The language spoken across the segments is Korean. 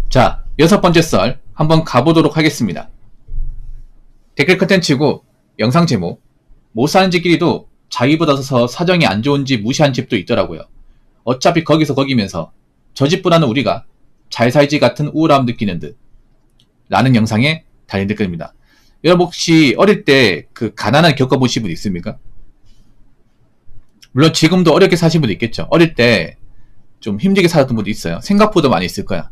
자, 6번째 썰 한번 가보도록 하겠습니다. 댓글 컨텐츠고 영상 제목, 못 사는 집끼리도 자기보다 서 사정이 안 좋은 집 무시한 집도 있더라고요. 어차피 거기서 거기면서 저 집보다는 우리가 잘 살지 같은 우울함 느끼는 듯 라는 영상에 달린 댓글입니다. 여러분 혹시 어릴 때 그 가난을 겪어보신 분 있습니까? 물론 지금도 어렵게 사신 분도 있겠죠. 어릴 때 좀 힘들게 살았던 분도 있어요. 생각보다 많이 있을 거야.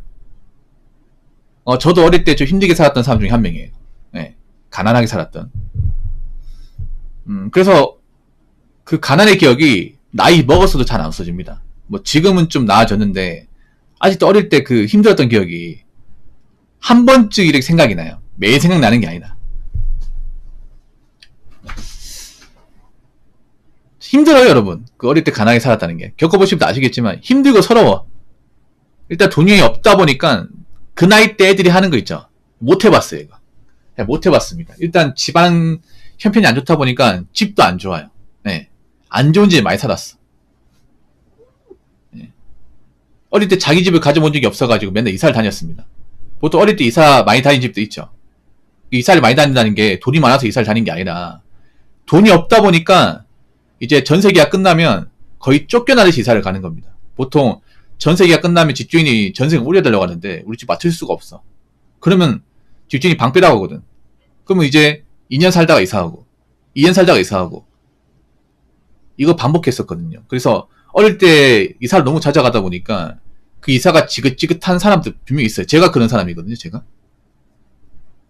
저도 어릴 때 좀 힘들게 살았던 사람 중에 한 명이에요. 네, 가난하게 살았던. 그래서 그 가난의 기억이 나이 먹어서도 잘 안 없어집니다. 뭐 지금은 좀 나아졌는데 아직도 어릴 때 그 힘들었던 기억이 한 번쯤 이렇게 생각이 나요. 매일 생각나는 게 아니다. 힘들어요, 여러분. 그 어릴 때 가난하게 살았다는 게. 겪어보시면 아시겠지만 힘들고 서러워. 일단 돈이 없다 보니까 그 나이 때 애들이 하는 거 있죠. 못 해봤어요, 이거. 못 해봤습니다. 일단 집안 형편이 안 좋다 보니까 집도 안 좋아요. 네. 안 좋은 집에 많이 살았어. 네. 어릴 때 자기 집을 가져본 적이 없어가지고 맨날 이사를 다녔습니다. 보통 어릴 때 이사 많이 다닌 집도 있죠. 이사를 많이 다닌다는 게 돈이 많아서 이사를 다닌 게 아니라 돈이 없다 보니까 이제 전세계약 끝나면 거의 쫓겨나듯이 이사를 가는 겁니다. 보통 전세계약 끝나면 집주인이 전세금 올려달라고 하는데 우리 집 맞출 수가 없어. 그러면 집주인이 방 빼라고 하거든. 그러면 이제 2년 살다가 이사하고 2년 살다가 이사하고 이거 반복했었거든요. 그래서 어릴 때 이사를 너무 찾아가다 보니까 그 이사가 지긋지긋한 사람들 분명히 있어요. 제가 그런 사람이거든요. 제가.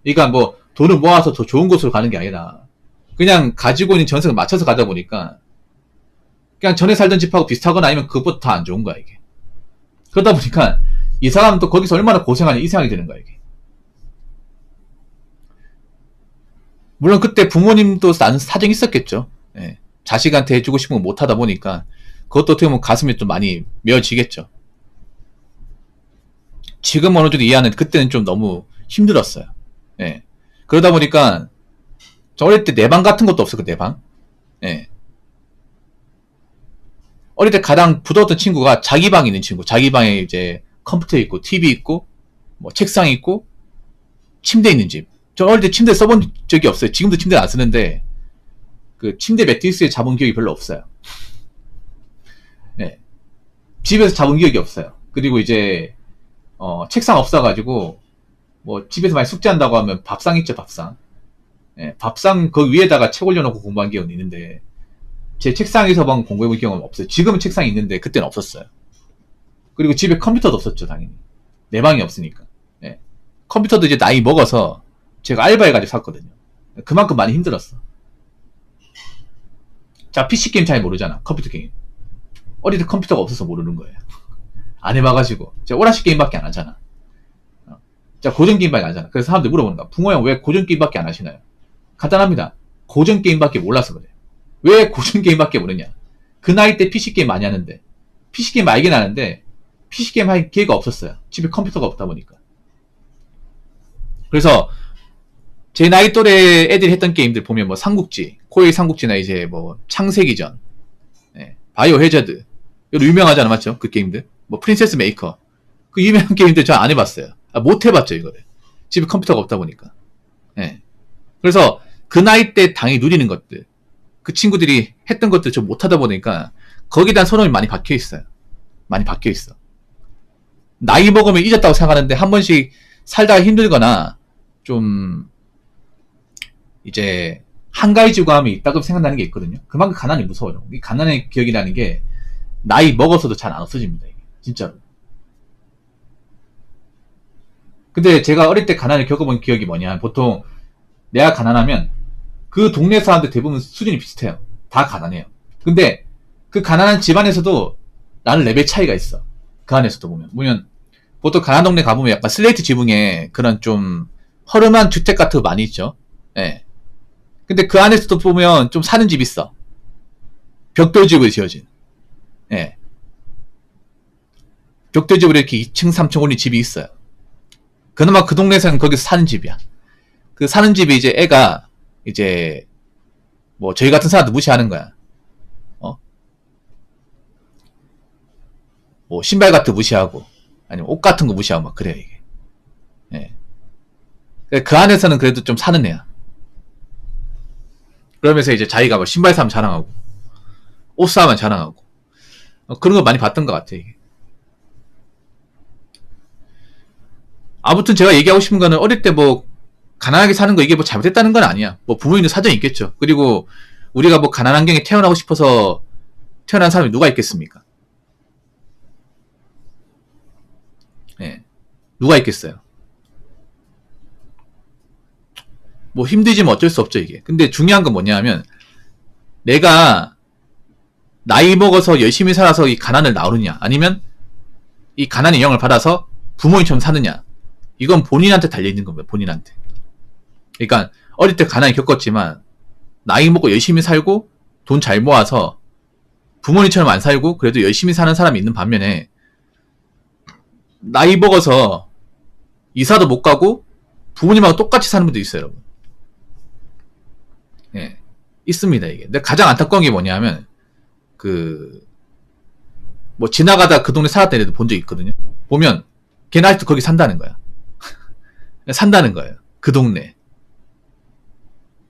그러니까 뭐 돈을 모아서 더 좋은 곳으로 가는 게 아니라 그냥 가지고 있는 전세를 맞춰서 가다 보니까 그냥 전에 살던 집하고 비슷하거나 아니면 그것보다 더 안 좋은 거야 이게. 그러다 보니까 이 사람은 또 거기서 얼마나 고생하냐 이 생각이 드는 거야 이게. 물론 그때 부모님도 나는 사정이 있었겠죠. 예. 자식한테 해주고 싶은 거 못하다 보니까 그것도 어떻게 보면 가슴에 좀 많이 메어지겠죠. 지금 어느 정도 이해하는 그때는 좀 너무 힘들었어요. 예. 그러다 보니까 저 어릴 때 내 방 같은 것도 없었고 내 방. 예. 어릴 때 가장 부러웠던 친구가 자기 방에 있는 친구. 자기 방에 이제 컴퓨터 있고 TV 있고 뭐 책상 있고 침대 있는 집. 저 어릴 때 침대 써본 적이 없어요. 지금도 침대 안 쓰는데 그 침대 매트리스에 잡은 기억이 별로 없어요. 예. 집에서 잡은 기억이 없어요. 그리고 이제 책상 없어가지고 뭐 집에서 많이 숙제한다고 하면 밥상 있죠, 밥상. 예, 밥상 그 위에다가 책 올려놓고 공부한 기억은 있는데 제 책상에서만 공부해본 기억은 없어요. 지금은 책상이 있는데 그때는 없었어요. 그리고 집에 컴퓨터도 없었죠, 당연히. 내 방이 없으니까. 예. 컴퓨터도 이제 나이 먹어서 제가 알바해가지고 샀거든요. 그만큼 많이 힘들었어. 자, PC게임 잘 모르잖아. 컴퓨터 게임. 어릴 때 컴퓨터가 없어서 모르는 거예요. 안 해봐가지고. 제가 오락실 게임밖에 안 하잖아. 자, 고전 게임밖에 안 하잖아. 그래서 사람들이 물어보는 거야. 붕어 형 왜 고전 게임밖에 안 하시나요? 간단합니다. 고전 게임밖에 몰라서 그래요. 왜 고전 게임밖에 모르냐? 그 나이 때 PC 게임 많이 하는데 PC 게임 알긴 하는데 PC 게임 할 기회가 없었어요. 집에 컴퓨터가 없다 보니까. 그래서 제 나이 또래 애들이 했던 게임들 보면 뭐 삼국지, 코에이 삼국지나 이제 뭐 창세기전, 네, 바이오 해저드, 이거 유명하잖아, 맞죠? 그 게임들. 뭐 프린세스 메이커, 그 유명한 게임들 저 안 해봤어요. 못 해봤죠 이거를. 집에 컴퓨터가 없다 보니까. 네. 그래서 그 나이 때 당연히 누리는 것들, 그 친구들이 했던 것들 좀 못하다 보니까 거기에 대한 선호이 많이 박혀 있어요. 많이 박혀 있어. 나이 먹으면 잊었다고 생각하는데 한 번씩 살다가 힘들거나 좀 이제 한가해지고 하면 있다고 생각나는 게 있거든요. 그만큼 가난이 무서워요. 이 가난의 기억이라는 게 나이 먹어서도 잘 안 없어집니다. 이게. 진짜로. 근데 제가 어릴 때 가난을 겪어본 기억이 뭐냐. 보통 내가 가난하면 그 동네 사람들 대부분 수준이 비슷해요. 다 가난해요. 근데 그 가난한 집안에서도 나는 레벨 차이가 있어. 그 안에서도 보면 보통 가난한 동네 가보면 약간 슬레이트 지붕에 그런 좀 허름한 주택 같은 거 많이 있죠. 예. 근데 그 안에서도 보면 좀 사는 집 있어. 벽돌집으로 지어진. 예. 벽돌집으로 이렇게 2층, 3층 올린 집이 있어요. 그나마 그 동네에서는 거기서 사는 집이야. 그 사는 집이 이제 애가 이제 뭐 저희 같은 사람도 무시하는 거야. 뭐 신발 같은 거 무시하고 아니면 옷 같은 거 무시하고 막 그래 이게. 그 안에서는 그래도 좀 사는 애야. 그러면서 이제 자기가 뭐 신발 사면 자랑하고, 옷 사면 자랑하고, 그런 거 많이 봤던 것 같아, 이게. 아무튼 제가 얘기하고 싶은 거는 어릴 때 뭐, 가난하게 사는 거 이게 뭐 잘못했다는 건 아니야. 뭐 부모님도 사정이 있겠죠. 그리고 우리가 뭐 가난한 환경에 태어나고 싶어서 태어난 사람이 누가 있겠습니까? 예. 누가 있겠어요? 뭐 힘들지만 어쩔 수 없죠, 이게. 근데 중요한 건 뭐냐 하면, 내가 나이 먹어서 열심히 살아서 이 가난을 나오느냐, 아니면 이 가난의 영향을 받아서 부모님처럼 사느냐, 이건 본인한테 달려있는 겁니다, 본인한테. 그러니까 어릴 때 가난히 겪었지만 나이 먹고 열심히 살고 돈 잘 모아서 부모님처럼 안 살고 그래도 열심히 사는 사람이 있는 반면에, 나이 먹어서 이사도 못 가고 부모님하고 똑같이 사는 분도 있어요, 여러분. 예, 있습니다, 이게. 근데 가장 안타까운 게 뭐냐면, 뭐 지나가다 그 동네 살았던 애들 본 적 있거든요. 보면 걔는 아직도 거기 산다는 거야. 산다는 거예요, 그 동네.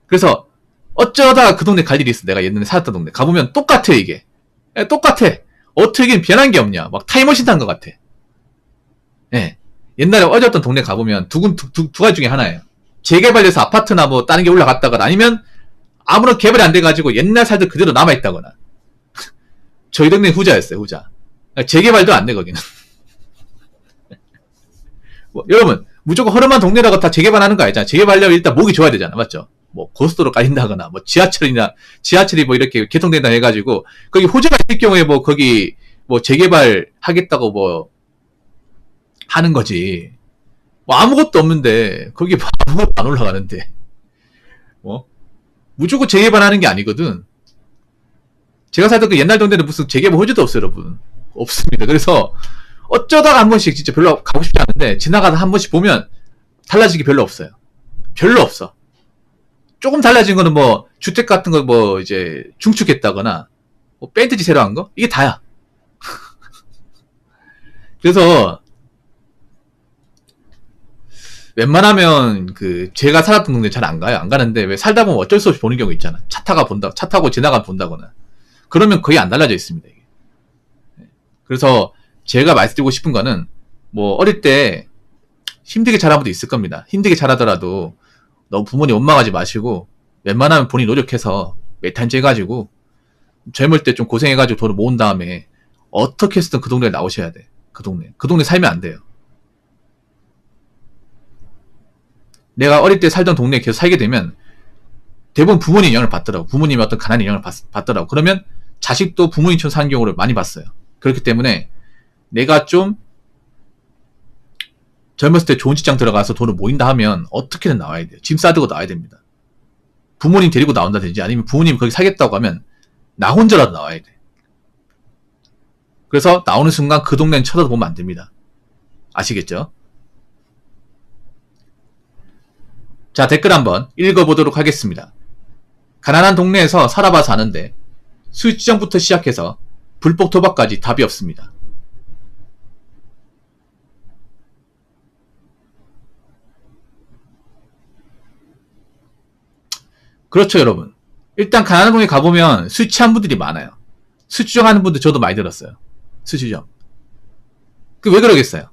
그래서 어쩌다가 그 동네 갈 일이 있어. 내가 옛날에 살았던 동네 가보면 똑같아, 이게. 똑같아. 어떻게 변한 게 없냐. 막 타임머신 탄 것 같아. 예. 옛날에 어렸던 동네 가보면 두 가지 중에 하나예요. 재개발돼서 아파트나 뭐 다른 게 올라갔다거나, 아니면 아무런 개발이 안 돼가지고 옛날 살들 그대로 남아있다거나. 저희 동네 후자였어요, 후자. 재개발도 안 돼, 거기는. 뭐, 여러분, 무조건 허름한 동네라고 다 재개발하는 거 아니잖아. 재개발하려면 일단 목이 좋아야 되잖아, 맞죠? 뭐 고속도로 깔린다거나, 뭐 지하철이 뭐 이렇게 개통된다 해가지고, 거기 호재가 있을 경우에 뭐 거기 뭐 재개발 하겠다고 뭐 하는 거지. 뭐 아무것도 없는데 거기 뭐 아무것도 안 올라가는데 뭐 무조건 재개발하는 게 아니거든. 제가 살던 그 옛날 동네는 무슨 재개발 호재도 없어요, 여러분. 없습니다. 그래서 어쩌다가 한 번씩, 진짜 별로 가고 싶지 않은데 지나가다 한 번씩 보면 달라진 게 별로 없어요. 별로 없어. 조금 달라진 거는 뭐 주택 같은 거 뭐 이제 중축했다거나 뭐 밴드지 새로 한 거, 이게 다야. 그래서 웬만하면 제가 살았던 동네 잘 안 가요. 안 가는데 왜 살다 보면 어쩔 수 없이 보는 경우 있잖아. 차 타고 지나가 본다거나. 그러면 거의 안 달라져 있습니다, 이게. 그래서 제가 말씀드리고 싶은 거는, 뭐 어릴 때 힘들게 자란 분도 있을 겁니다. 힘들게 자라더라도 너무 부모님 원망하지 마시고 웬만하면 본인이 노력해서 메탄지 해가지고 젊을 때 좀 고생해가지고 돈을 모은 다음에 어떻게 해서든 그 동네에 나오셔야 돼. 그 동네 살면 안 돼요. 내가 어릴 때 살던 동네에 계속 살게 되면 대부분 부모님 영향을 받더라고. 부모님의 어떤 가난의 영향을 받더라고. 그러면 자식도 부모님처럼 사는 경우를 많이 봤어요. 그렇기 때문에 내가 좀 젊었을 때 좋은 직장 들어가서 돈을 모인다 하면 어떻게든 나와야 돼요. 짐 싸들고 나와야 됩니다. 부모님 데리고 나온다든지, 아니면 부모님 거기 살겠다고 하면 나 혼자라도 나와야 돼. 그래서 나오는 순간 그 동네는 쳐다보면 안 됩니다. 아시겠죠? 자, 댓글 한번 읽어보도록 하겠습니다. 가난한 동네에서 살아봐서 아는데 수지정부터 시작해서 불법 도박까지 답이 없습니다. 그렇죠, 여러분. 일단 가난한 동네 가보면 술 취한 분들이 많아요. 술 추정하는 분들 저도 많이 들었어요. 술 추정. 왜 그러겠어요?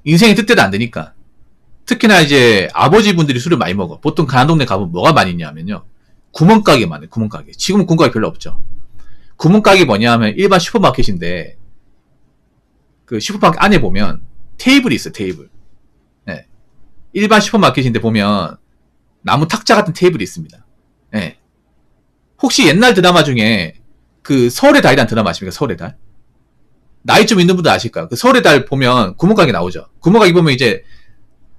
인생의 뜻대로 안 되니까. 특히나 이제 아버지분들이 술을 많이 먹어. 보통 가난한 동네 가보면 뭐가 많이 있냐면요, 구멍가게 많아요. 구멍가게. 지금은 구멍가게 별로 없죠. 구멍가게 뭐냐 하면 일반 슈퍼마켓인데, 그 슈퍼마켓 안에 보면 테이블이 있어요. 테이블. 네. 일반 슈퍼마켓인데 보면 나무 탁자 같은 테이블이 있습니다. 네. 혹시 옛날 드라마 중에 그 서울의 달이라는 드라마 아십니까? 서울의 달? 나이 좀 있는 분들 아실까요? 그 서울의 달 보면 구멍가게 나오죠. 구멍가게 보면 이제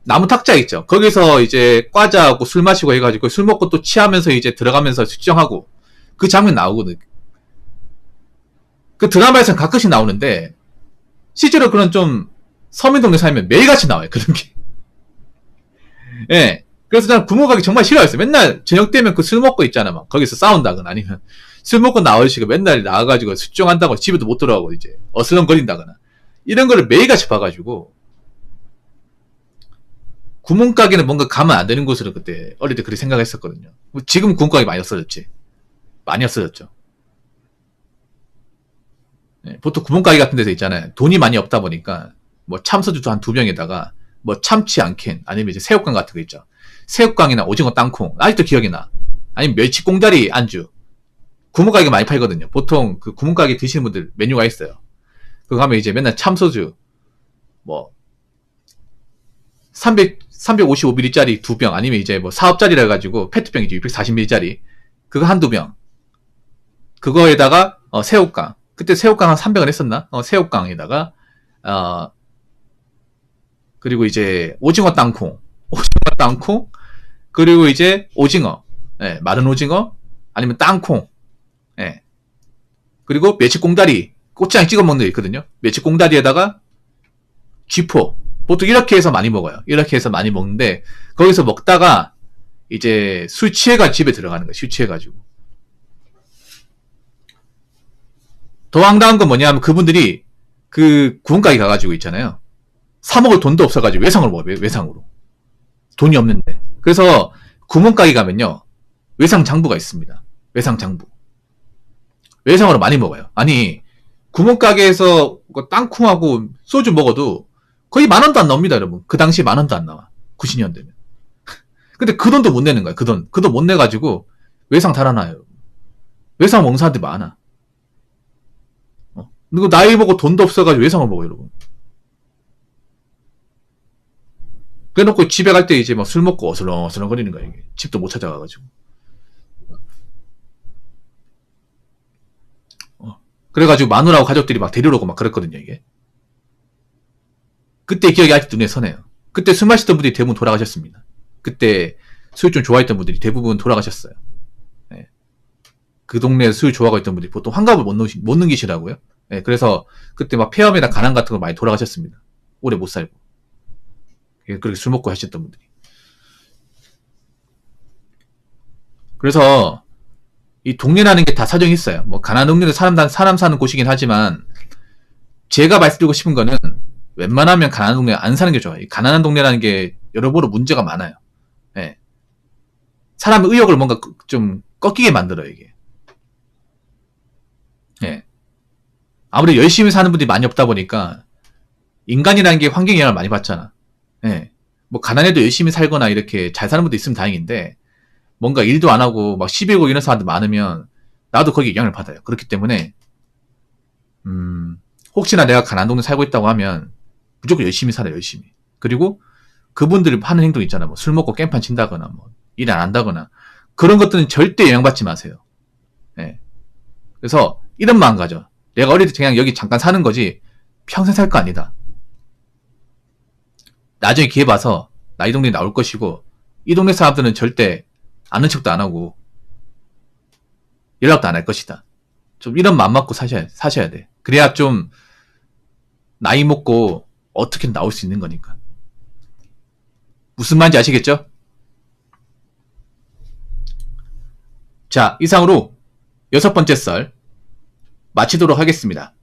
나무 탁자 있죠. 거기서 이제 과자하고 술 마시고 해가지고 술 먹고 또 취하면서 이제 들어가면서 수정하고, 그 장면 나오거든. 그 드라마에서는 가끔씩 나오는데 실제로 그런 좀 서민 동네 살면 매일같이 나와요, 그런 게. 예. 네. 그래서 저는 구멍가게 정말 싫어했어요. 맨날 저녁 때면 그 술 먹고 있잖아, 막 거기서 싸운다거나, 아니면 술 먹고 나올 시가 맨날 나와가지고 수정한다고 집에도 못 들어가고 이제 어슬렁거린다거나, 이런 거를 매일같이 봐가지고 구멍가게는 뭔가 가면 안 되는 곳으로 그때 어릴 때 그렇게 생각했었거든요. 지금 구멍가게 많이 없어졌지. 많이 없어졌죠. 네, 보통 구멍가게 같은 데서 있잖아요. 돈이 많이 없다 보니까 뭐 참소주도 한 2병에다가 뭐 참치 한 캔, 아니면 이제 새우깡 같은 거 있죠. 새우깡이나 오징어 땅콩, 아직도 기억이 나. 아니면 멸치 꽁다리 안주. 구멍가게 많이 팔거든요. 보통 그 구멍가게 드시는 분들 메뉴가 있어요. 그거 하면 이제 맨날 참소주, 뭐 355ml짜리 2병, 아니면 이제 뭐 사업짜리라 해가지고 페트병이죠. 640ml짜리. 그거 한두 병. 그거에다가 새우깡. 그때 새우깡 한 300원 했었나? 새우깡에다가 그리고 이제 오징어 땅콩. 오징어 땅콩. 그리고 이제 오징어. 예, 마른 오징어 아니면 땅콩. 예. 그리고 멸치꽁다리. 고추장 찍어 먹는 거 있거든요. 멸치꽁다리에다가 쥐포. 보통 이렇게 해서 많이 먹어요. 이렇게 해서 많이 먹는데 거기서 먹다가 이제 술 취해가 집에 들어가는 거예요. 술 취해가지고. 더 황당한 건 뭐냐면 그분들이 그 구멍가게 가가지고 있잖아요. 사 먹을 돈도 없어가지고 외상으로 먹어요. 외상으로. 돈이 없는데. 그래서 구멍가게 가면요. 외상 장부가 있습니다. 외상 장부. 외상으로 많이 먹어요. 아니 구멍가게에서 땅콩하고 소주 먹어도 거의 10,000원도 안 나옵니다, 여러분. 그 당시에 10,000원도 안 나와. 90년대면. 근데 그 돈도 못 내는 거야. 그 돈 못 내가지고 외상 달아놔요. 외상 먹는 사람들이 많아. 그리고 나이 먹고 돈도 없어가지고 외상을 먹어요, 여러분. 그래놓고 집에 갈 때 이제 막 술 먹고 어슬렁어슬렁 거리는 거야, 이게. 집도 못 찾아가가지고. 그래가지고 마누라하고 가족들이 막 데리러 오고 막 그랬거든요, 이게. 그때 기억이 아직도 눈에 서네요. 그때 술 마시던 분들이 대부분 돌아가셨습니다. 그때 술 좀 좋아했던 분들이 대부분 돌아가셨어요. 네. 그 동네에 술 좋아하고 있던 분들이 보통 환갑을 못 넘기시라고요. 네, 그래서 그때 막 폐암이나 간암 같은 거 많이 돌아가셨습니다. 오래 못 살고. 그렇게 술 먹고 하셨던 분들이. 그래서 이 동네라는 게 다 사정이 있어요. 뭐 가난한 동네도 사람 사는 곳이긴 하지만 제가 말씀드리고 싶은 거는 웬만하면 가난한 동네 안 사는 게 좋아요. 이 가난한 동네라는 게 여러모로 문제가 많아요. 예. 사람의 의욕을 뭔가 좀 꺾이게 만들어요, 이게. 예. 아무래도 열심히 사는 분들이 많이 없다 보니까 인간이라는 게 환경 영향을 많이 받잖아. 예. 뭐 가난해도 열심히 살거나 이렇게 잘 사는 분도 있으면 다행인데 뭔가 일도 안 하고 막 시비 걸고 이런 사람들 많으면 나도 거기에 영향을 받아요. 그렇기 때문에 혹시나 내가 가난한 동네 살고 있다고 하면 무조건 열심히 살아요, 열심히. 그리고 그분들이 하는 행동 있잖아. 뭐 술 먹고 깽판 친다거나 뭐 일 안 한다거나 그런 것들은 절대 영향받지 마세요. 예. 그래서 이런 마음 가져. 내가 어릴 때 그냥 여기 잠깐 사는 거지 평생 살 거 아니다. 나중에 기회 봐서 나 이 동네에 나올 것이고 이 동네 사람들은 절대 아는 척도 안 하고 연락도 안 할 것이다. 좀 이런 마음 먹고 사셔야 돼. 그래야 좀 나이 먹고 어떻게든 나올 수 있는 거니까. 무슨 말인지 아시겠죠? 자, 이상으로 6번째 썰 마치도록 하겠습니다.